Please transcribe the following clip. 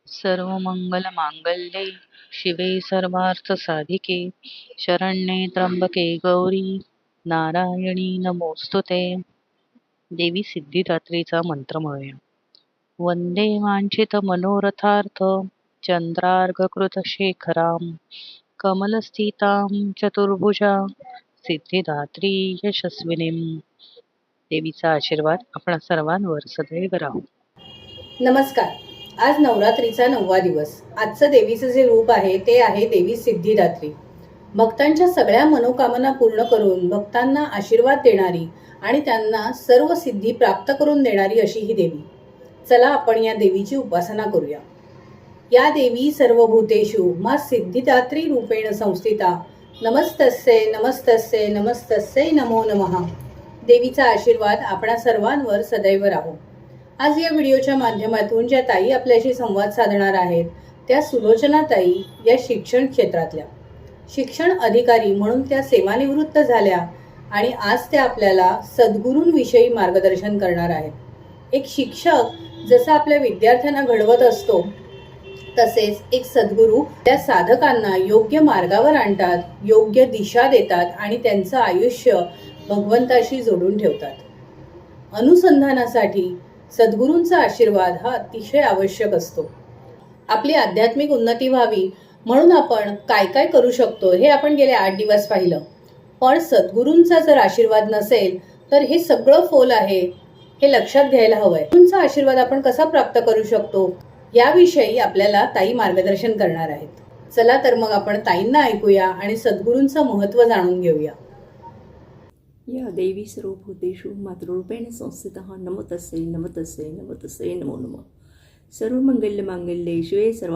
सर्वमंगलमांगल्ये शिवे सर्वार्थसाधिके शरण्ये त्र्यंबके गौरी नारायणी नमोस्तुते. देवी सिद्धिदात्रीचा मंत्र म्हणूया. वंदे वांछित मनोरथार्थ चंद्रार्घकृत शेखराम कमलस्थितां चतुर्भुजा सिद्धिदात्री यशस्विनीं. देवीचा आशीर्वाद आपणा सर्वांवर सदैव राहू. नमस्कार. आज नवरात्रीचा 9वा दिवस. आजचं देवीचं जे रूप आहे ते आहे देवी सिद्धिदात्री. भक्तांच्या सगळ्या मनोकामना पूर्ण करून भक्तांना आशीर्वाद देणारी आणि त्यांना सर्व सिद्धी प्राप्त करून देणारी अशी ही देवी. चला आपण या देवीची उपासना करूया. या देवी सर्वभूतेषु मा सिद्धिदात्री रूपेण संस्थिता नमस्तस्यै नमस्तस्यै नमस्तस्यै नमो नमः. देवीचा आशीर्वाद आपणा सर्वांवर सदैव राहो. आज या व्हिडिओच्या माध्यमातून ज्या ताई आपल्याशी संवाद साधणार आहेत त्या सुलोचना ताई या शिक्षण क्षेत्रातल्या शिक्षण अधिकारी म्हणून त्या सेवानिवृत्त झाल्या आणि आज त्या आपल्याला सद्गुरूंविषयी मार्गदर्शन करणार आहेत. एक शिक्षक जसा आपल्या विद्यार्थ्यांना घडवत असतो तसेच एक सद्गुरू त्या साधकांना योग्य मार्गावर आणतात, योग्य दिशा देतात आणि त्यांचं आयुष्य भगवंताशी जोडून ठेवतात. अनुसंधानासाठी सद्गुरूंचा आशीर्वाद हा अतिशय आवश्यक असतो. आपली आध्यात्मिक उन्नती व्हावी म्हणून आपण काय काय करू शकतो हे आपण गेले 8 दिवस पाहिलं. पण सद्गुरूंचा जर आशीर्वाद नसेल तर हे सगळं फोल आहे हे लक्षात घ्यायला हवंय. सद्गुरूंचा आशीर्वाद आपण कसा प्राप्त करू शकतो याविषयी आपल्याला ताई मार्गदर्शन करणार आहेत. चला तर मग आपण ताईंना ऐकूया आणि सद्गुरूंचं महत्त्व जाणून घेऊया. या देवी सर्वभूतेषु मातृरूपेण संस्थितः नमो तस्यै नमो तस्यै नमो तस्यै नमो नमः. सर्वमंगलमांगल्ये शिवे सर्व